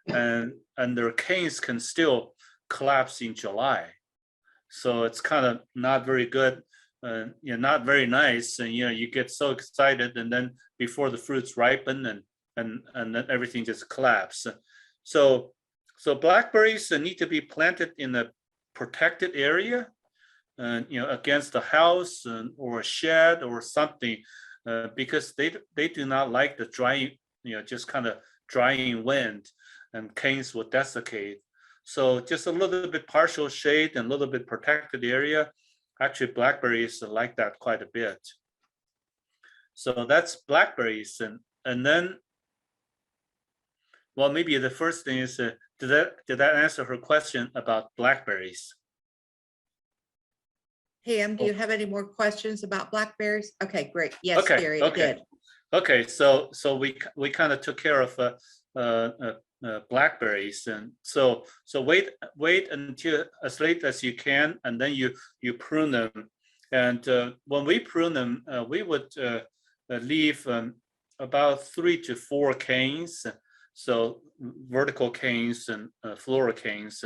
and their canes can still collapse in July. So it's kind of not very good, not very nice, and you get so excited, and then before the fruits ripen, and then everything just collapses. So blackberries need to be planted in a protected area, against a house or a shed or something, because they do not like the drying, just kind of drying wind, and canes will desiccate. So just a little bit partial shade and a little bit protected area. Actually, blackberries like that quite a bit. So that's blackberries, and then Well, maybe the first thing is, did that answer her question about blackberries? Pam, do you have any more questions about blackberries? Okay, great. Yes, Okay, Gary, it okay. did. Okay, so we kind of took care of blackberries, and so wait until as late as you can, and then you prune them. And when we prune them, we would leave about 3 to 4 canes, so vertical canes and floral canes,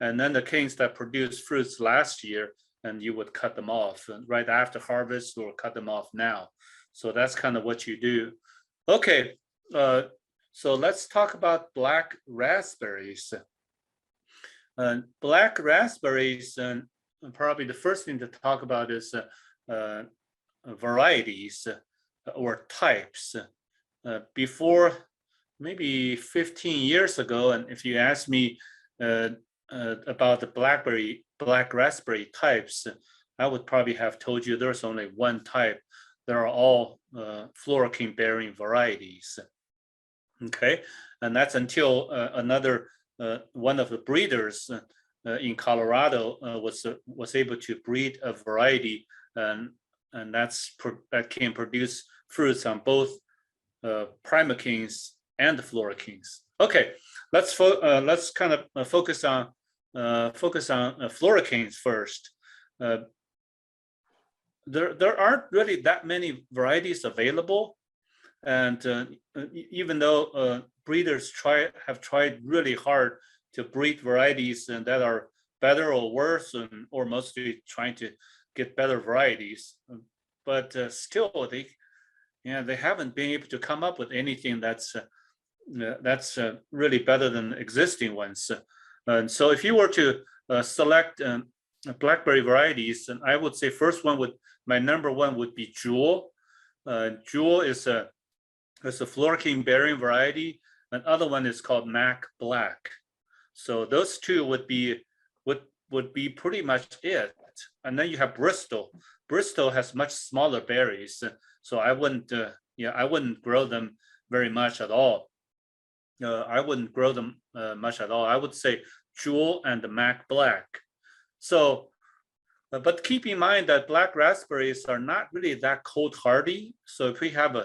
and then the canes that produced fruits last year, and you would cut them off right after harvest or cut them off now. So that's kind of what you do. Okay, so let's talk about black raspberries. Black raspberries, and probably the first thing to talk about is varieties or types. Before maybe 15 years ago, and if you ask me about the black raspberry types, I would probably have told you there's only one type. They're all florokane bearing varieties. Okay, and that's until another one of the breeders in Colorado was able to breed a variety, and that can produce fruits on both primocanes and florocanes. Okay, let's kind of focus on florocanes first. There aren't really that many varieties available, and even though breeders have tried really hard to breed varieties and that are better or worse, or mostly trying to get better varieties, but still they haven't been able to come up with anything that's really better than existing ones. And so if you were to select blackberry varieties, and I would say my number one would be Jewel. Jewel is a florokane bearing variety. Another one is called Mac Black. So those two would be pretty much it. And then you have Bristol. Bristol has much smaller berries, so I wouldn't grow them very much at all. I wouldn't grow them much at all. I would say Jewel and the Mac Black. So, but keep in mind that black raspberries are not really that cold hardy. So if we have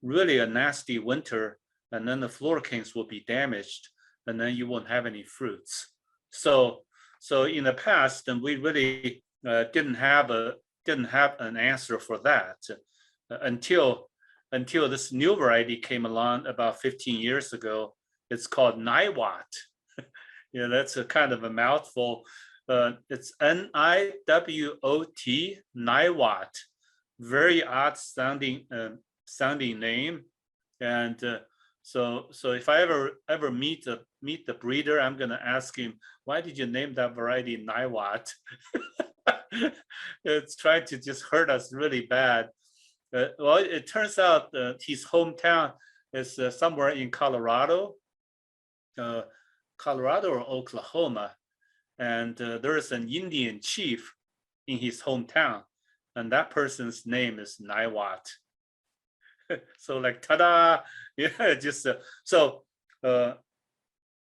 really a nasty winter, and then the florocanes will be damaged, and then you won't have any fruits. So in the past, and we really didn't have an answer for that until this new variety came along about 15 years ago. It's called Niwot. That's a kind of a mouthful. It's Niwot, Niwot. Very odd sounding name. And so if I ever meet the breeder, I'm gonna ask him, why did you name that variety Niwot? It's trying to just hurt us really bad. Well, it turns out his hometown is somewhere in Colorado or Oklahoma, and there is an Indian chief in his hometown, and that person's name is Niwot. So like, ta-da! Yeah, just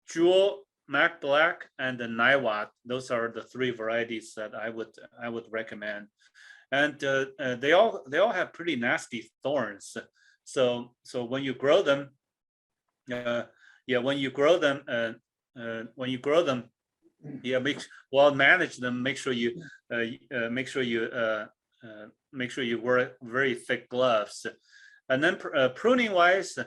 Jewel, Mac Black, and the Niwot. Those are the 3 varieties that I would recommend. And they all have pretty nasty thorns. So when you grow them, manage them. Make sure you wear very thick gloves. And then pruning wise,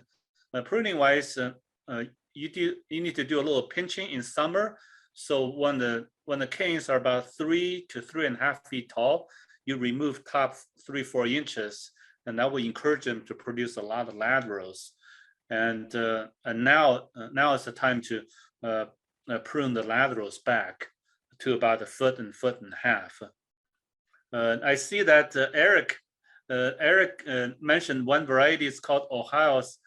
you need to do a little pinching in summer. So when the canes are about 3 to 3.5 feet tall, you remove top 3-4 inches, and that will encourage them to produce a lot of laterals. And now is the time to prune the laterals back to about 1 foot and 1.5 feet. I see that Eric mentioned one variety. It's called Ohio's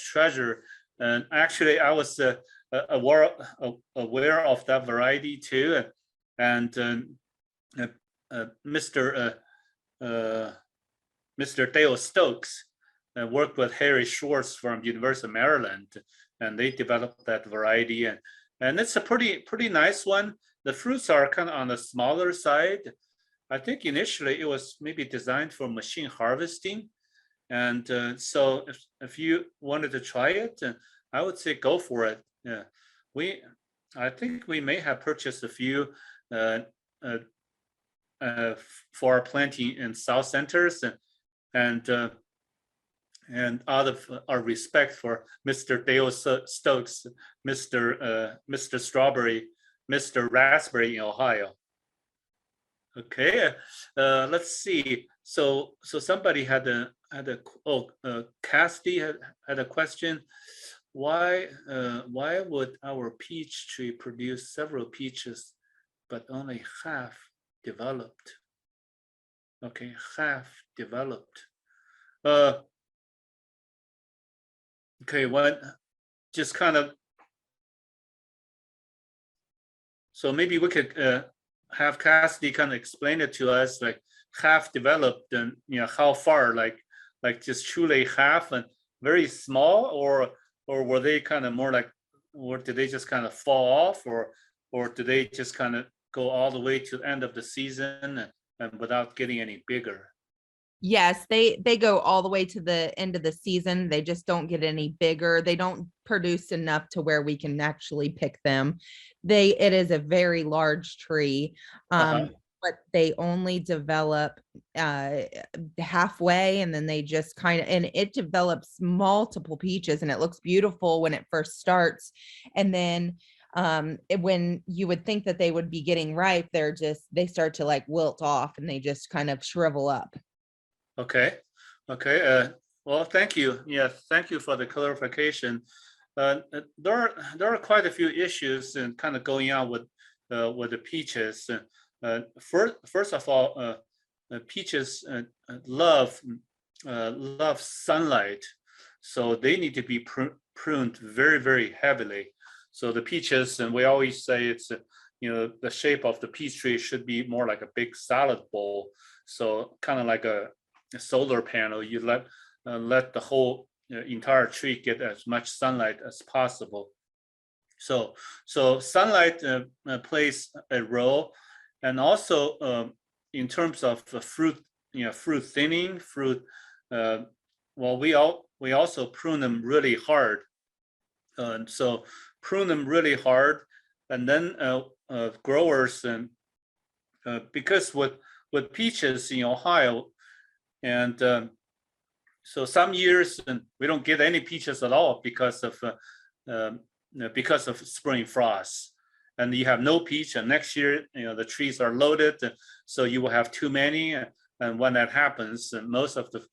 Treasure, and actually I was aware of that variety too. And Mr. Dale Stokes worked with Harry Schwartz from University of Maryland, and they developed that variety, and it's a pretty nice one. The fruits are kind of on the smaller side. I think initially it was maybe designed for machine harvesting, and so if you wanted to try it, I would say go for it. Yeah, I think we may have purchased a few for our planting in South Centers, and out of our respect for Mr. Dale Stokes, Mr. Strawberry, Mr. Raspberry in Ohio. Okay, let's see. So somebody had Cassidy had a question. Why would our peach tree produce several peaches, but only half developed? Okay, half developed. Okay, what? Just kind of. So maybe we could have Cassidy kind of explain it to us, like half developed, and how far, like just truly half and very small, or were they kind of more like, or did they just kind of fall off, or did they just kind of go all the way to the end of the season and without getting any bigger? Yes, they go all the way to the end of the season. They just don't get any bigger. They don't produce enough to where we can actually pick them. It is a very large tree, but they only develop halfway, and then they just kind of, and it develops multiple peaches, and it looks beautiful when it first starts. And then when you would think that they would be getting ripe, they start to like wilt off, and they just kind of shrivel up. Okay. Well, thank you. Yes, thank you for the clarification. There are quite a few issues and kind of going on with the peaches. First of all, peaches love sunlight, so they need to be pruned very, very heavily. So the peaches, and we always say it's the shape of the peach tree should be more like a big salad bowl. So kind of like a solar panel. You let the whole entire tree get as much sunlight as possible. So sunlight plays a role, and also in terms of fruit, fruit thinning, well, we also prune them really hard. So prune them really hard, and then growers, and because with peaches in Ohio, and so some years we don't get any peaches at all because of spring frost, and you have no peach, and next year the trees are loaded, so you will have too many, and when that happens, most of the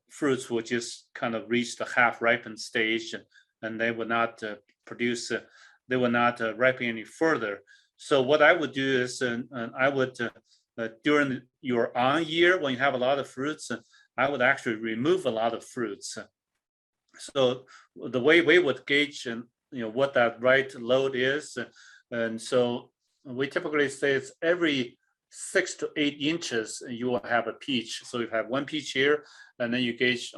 fruits will just kind of reach the half ripened stage, and they will not produce, they will not ripen any further. So what I would do is, I would during your on year, when you have a lot of fruits, I would actually remove a lot of fruits. So the way we would gauge what that right load is, and so we typically say it's every 6 to 8 inches you will have a peach. So you have one peach here, and then you gauge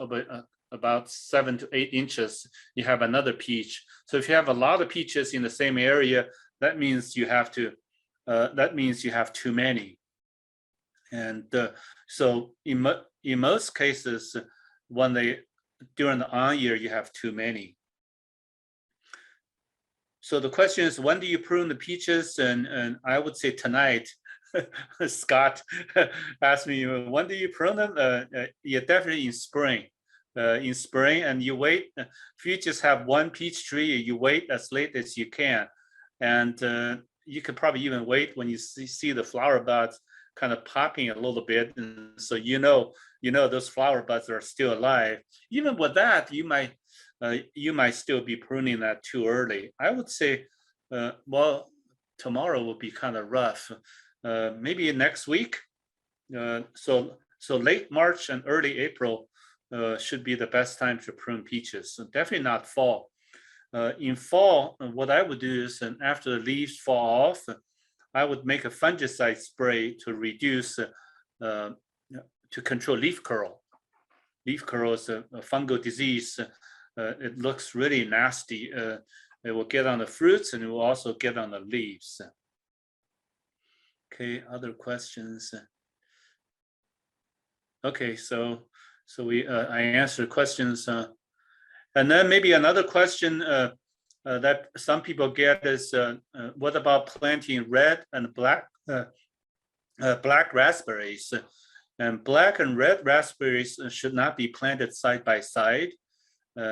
about 7 to 8 inches, you have another peach. So if you have a lot of peaches in the same area, that means you have too many. And so in most cases, during the on year, you have too many. So the question is, when do you prune the peaches? And I would say tonight. Scott asked me, when do you prune them? Yeah, definitely in spring. And you wait. If you just have one peach tree, you wait as late as you can, and you could probably even wait when you see the flower buds kind of popping a little bit, and so those flower buds are still alive. Even with that, you might still be pruning that too early. I would say, well, tomorrow will be kind of rough. Maybe next week. So late March and early April should be the best time to prune peaches. So definitely not fall. In fall, what I would do is, and after the leaves fall off, I would make a fungicide spray to reduce, to control leaf curl. leaf curls, fungal disease. It looks really nasty. It will get on the fruits and it will also get on the leaves. Okay, other questions? Okay, so I answered questions, and then maybe another question that some people get is, what about planting red and black raspberries? And black and red raspberries should not be planted side by side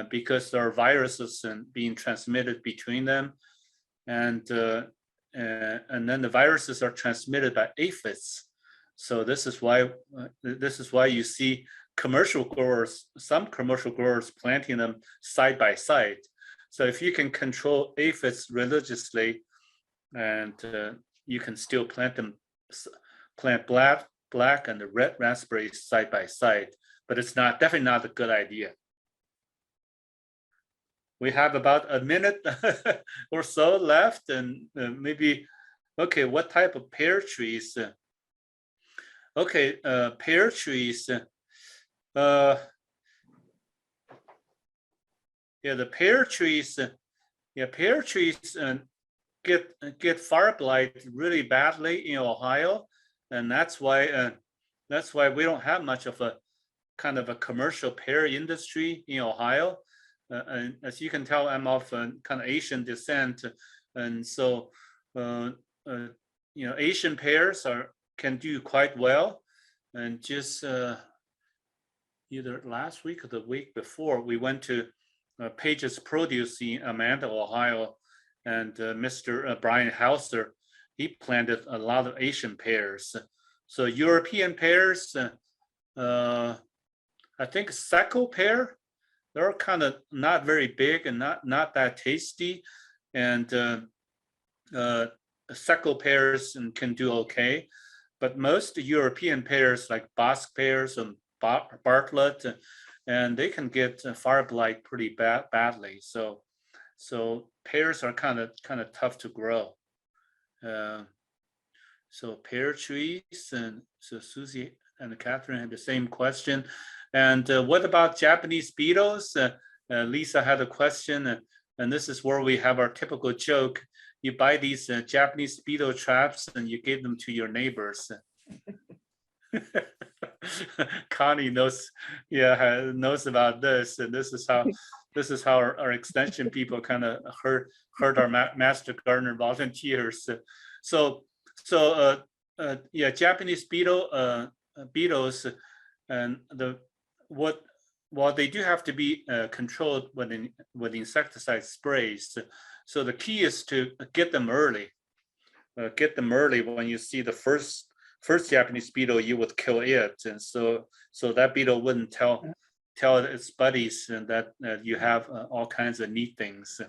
because there are viruses being transmitted between them, and then the viruses are transmitted by aphids. So this is why you see some commercial growers planting them side by side. So if you can control aphids religiously, and you can still plant black and the red raspberries side by side, but it's definitely not a good idea. We have about a minute or so left, and maybe, okay, what type of pear trees? Okay, pear trees. Yeah, the pear trees. Yeah, pear trees get fire blight really badly in Ohio, and that's why we don't have much of a kind of a commercial pear industry in Ohio. And as you can tell, I'm of kind of Asian descent, and so Asian pears can do quite well. And just either last week or the week before, we went to Page's Produce in Amanda, Ohio, and Mr. Brian Hauser, he planted a lot of Asian pears. So European pears, I think Sacco pear, they're kind of not very big and not that tasty, and Sacco pears can do okay, but most European pears like Basque pears and Bartlett, and they can get fire blight pretty badly. So pears are kind of tough to grow. So pear trees, and so Susie and Catherine had the same question. And what about Japanese beetles? Lisa had a question, and this is where we have our typical joke. You buy these Japanese beetle traps and you give them to your neighbors. Connie knows about this, and this is how our extension people kind of hurt our master gardener volunteers. So yeah, Japanese beetles, and while they do have to be controlled with insecticide sprays. So the key is to get them early. When you see the first Japanese beetle, you would kill it, and so that beetle wouldn't tell its buddies that you have all kinds of neat things.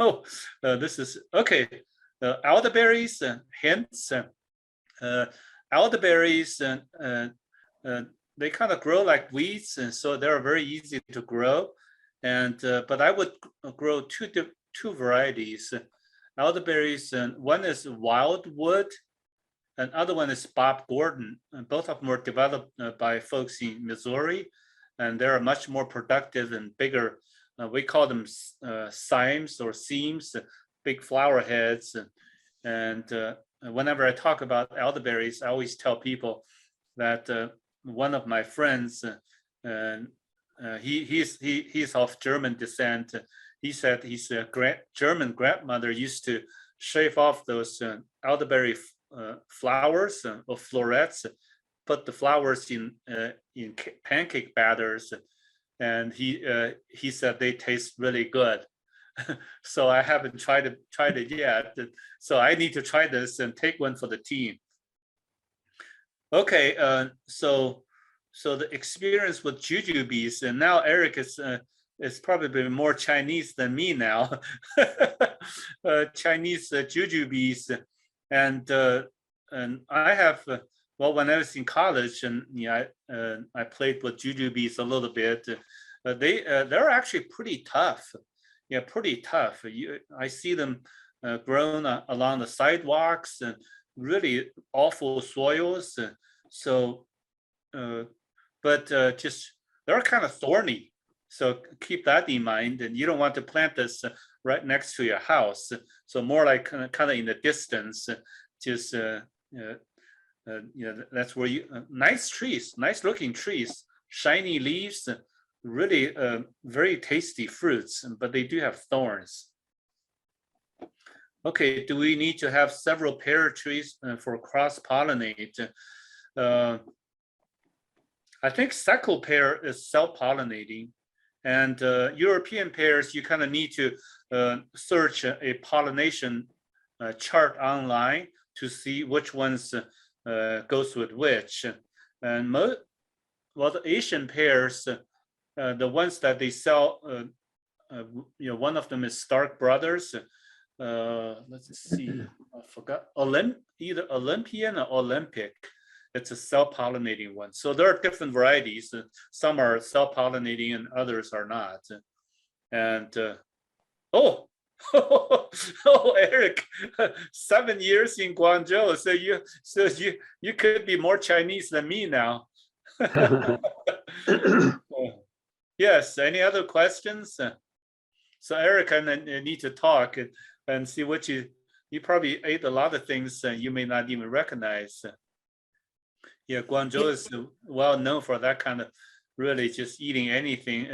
Oh, this is okay. Elderberries, hints. Elderberries, they kind of grow like weeds, and so they're very easy to grow. And but I would grow two varieties. Elderberries, and one is wildwood, and other one is Bob Gordon. And both of them were developed by folks in Missouri, and they're much more productive and bigger. We call them cymes or seams, big flower heads. And whenever I talk about elderberries, I always tell people that one of my friends, he's of German descent. He said his German grandmother used to shave off those elderberry flowers or florets, put the flowers in pancake batters, and he said they taste really good. So I haven't tried it yet. So I need to try this and take one for the team. Okay, so the experience with jujubes, and now Eric is probably more Chinese than me now. Chinese jujubes, and I have when I was in college, and I played with jujubes a little bit. They're actually pretty tough. Yeah, pretty tough. I see them grown along the sidewalks and really awful soils. So, but just they're kind of thorny. So keep that in mind, and you don't want to plant this right next to your house. So more like kind of in the distance, just that's where you nice trees, nice looking trees, shiny leaves, really very tasty fruits, but they do have thorns. Okay, do we need to have several pear trees for cross-pollinate? I think Seckel pear is self-pollinating, and European pears, you kind of need to search a pollination chart online to see which ones goes with which. And the Asian pears, the ones that they sell, one of them is Stark Brothers. Let's see, I forgot, either Olympian or Olympic. It's a self-pollinating one. So there are different varieties. Some are self-pollinating and others are not. And oh, Eric, 7 years in Guangzhou. So you could be more Chinese than me now. Yes. Any other questions? So Eric, I need to talk and see what you probably ate a lot of things you may not even recognize. Yeah, Guangzhou is well known for that kind of really just eating anything.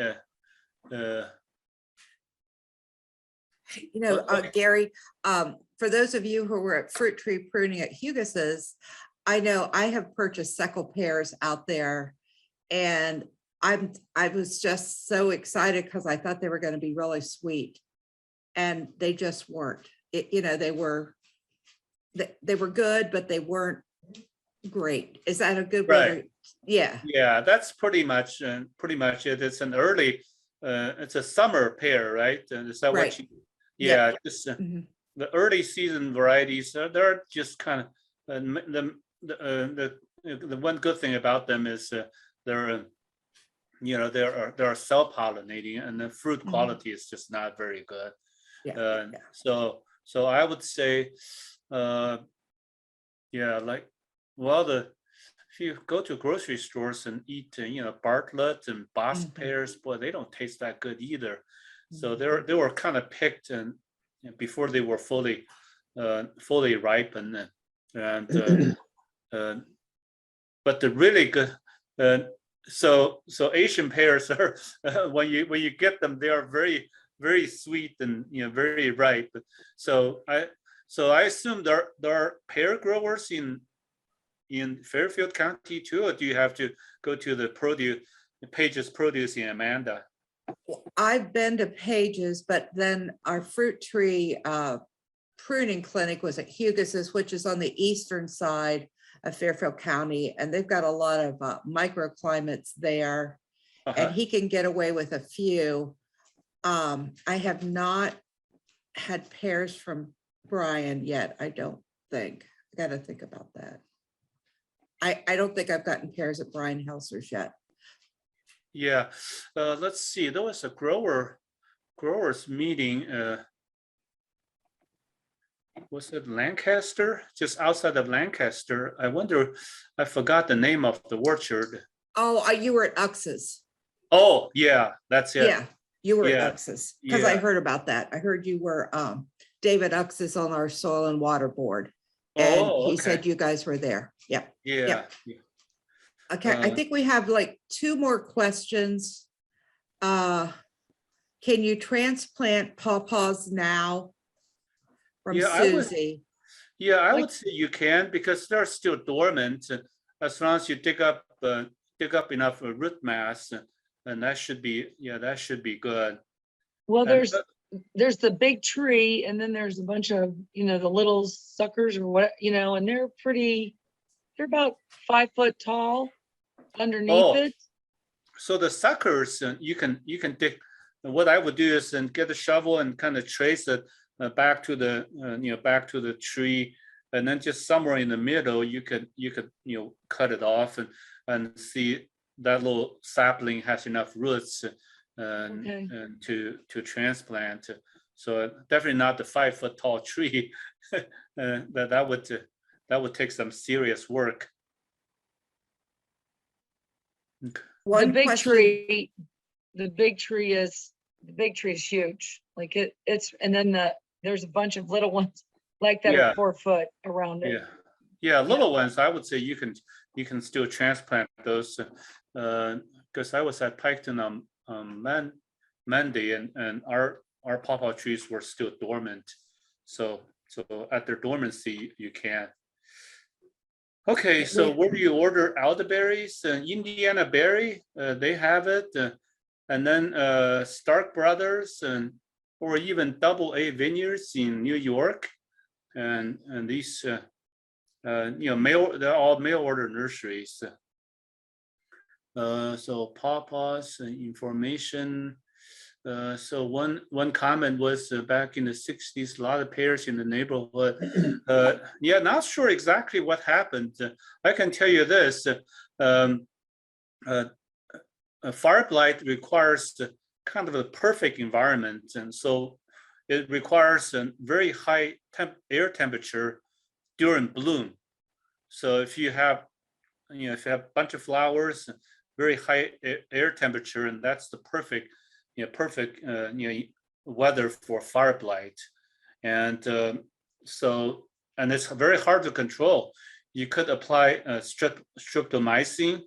Gary, for those of you who were at fruit tree pruning at Hugis's, I know I have purchased Seckel pears out there, and I was just so excited because I thought they were going to be really sweet, and they just weren't. They were good, but they weren't great. Is that a good way? Right. Yeah, that's pretty much it. It's an early it's a summer pear, right? And is that right. what you just the early season varieties, they're just kind of the one good thing about them is they're they're self-pollinating, and the fruit quality is just not very good. So I would say if you go to grocery stores and eat Bartlett and Boss pears, boy, they don't taste that good either. So they were kind of picked and before they were fully ripened, and but the really good so Asian pears are when you get them, they are very, very sweet and very ripe. So I assume there are pear growers in Fairfield County too, or do you have to go to the Pages Produce in Amanda? I've been to Pages, but then our fruit tree pruning clinic was at Hugis's, which is on the eastern side of Fairfield County, and they've got a lot of microclimates there, and he can get away with a few. I have not had pears from Brian yet. I don't think. I got to think about that. I don't think I've gotten pears at Brian Helser's yet. Yeah, let's see. There was a growers meeting. Was it Lancaster? Just outside of Lancaster. I wonder. I forgot the name of the orchard. Oh, you were at Ux's. Oh, yeah, that's it. Yeah, you were at Ux's because I heard about that. I heard you were David Ux's on our soil and water board. And he said you guys were there. Yeah. Okay, I think we have like 2 more questions. Can you transplant pawpaws now? From Susie. I would say you can, because they're still dormant. As long as you dig up enough root mass, and that should be good. Well, there's the big tree, and then there's a bunch of the little suckers or what, and they're about 5 foot tall underneath it. So the suckers, you can dig. What I would do is get a shovel and kind of trace it back to the tree, and then just somewhere in the middle you could cut it off and see that little sapling has enough roots and to transplant. So definitely not the 5 foot tall tree. that would take some serious work. one big question. tree, the big tree is huge. Like it's, and then there's a bunch of little ones like that Yeah. are 4 foot around it. Yeah, yeah, little ones, I would say you can still transplant those. Because I was at Piketon on Monday, and our pawpaw trees were still dormant. So at their dormancy, you can. Okay, so where do you order elderberries? Indiana Berry, they have it, and then Stark Brothers, or even Double A Vineyards in New York, and these they're all mail order nurseries. So pawpaws information. So one comment was back in the 60s, a lot of pears in the neighborhood. Yeah, not sure exactly what happened. I can tell you this, a fireblight requires kind of a perfect environment. And so it requires a very high air temperature during bloom. So if you have, if you have a bunch of flowers, very high air temperature, and that's the perfect weather for fireblight. And and it's very hard to control. You could apply streptomycin,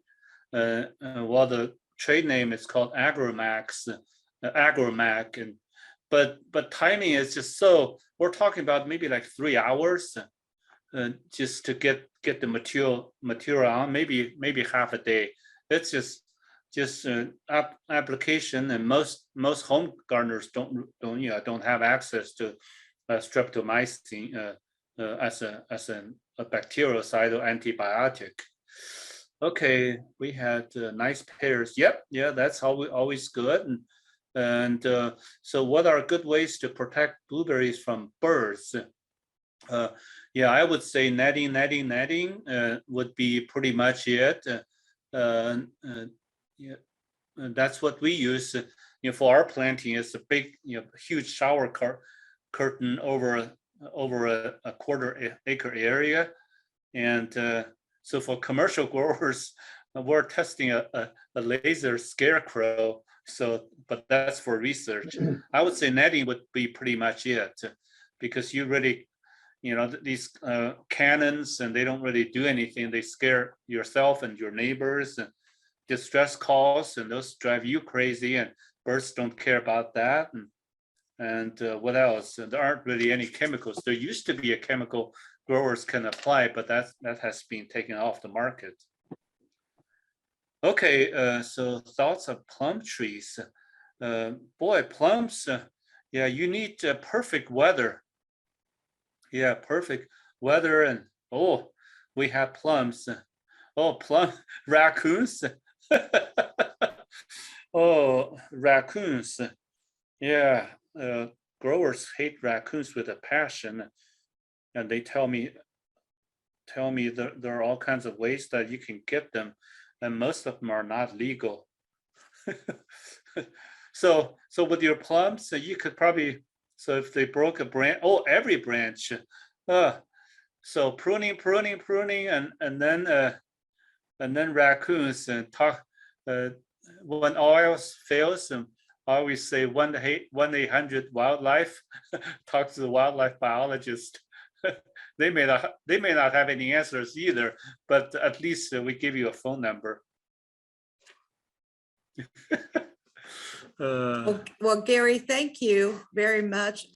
while the trade name is called Agromax, and but timing is just so, we're talking about maybe like 3 hours just to get the material on, maybe half a day. It's just application, and most home gardeners don't have access to streptomycin as a bactericidal antibiotic. Okay, we had nice pears. Yep, yeah, that's always good. And so what are good ways to protect blueberries from birds? Yeah, I would say netting would be pretty much it. Yeah, that's what we use. For our planting, it's a big, huge shower curtain over a quarter-acre area, and so for commercial growers, we're testing a laser scarecrow. So, but that's for research. I would say netting would be pretty much it, because you really, these cannons, and they don't really do anything. They scare yourself and your neighbors, and distress calls, and those drive you crazy, and birds don't care about that. And what else? There aren't really any chemicals. There used to be a chemical growers can apply, but that has been taken off the market. Okay, so thoughts of plum trees. Boy, plums, yeah, you need perfect weather. Yeah, perfect weather, and oh, we have plums. Oh, plum raccoons. Oh, raccoons. Yeah, growers hate raccoons with a passion, and they tell me that there are all kinds of ways that you can get them, and most of them are not legal. So with your plums, you could probably, so if they broke a branch, every branch, so pruning, and then raccoons, and talk. When all else fails, and I always say 1-800 wildlife. Talk to the wildlife biologist. They may not have any answers either, but at least we give you a phone number. Well, Gary, thank you very much.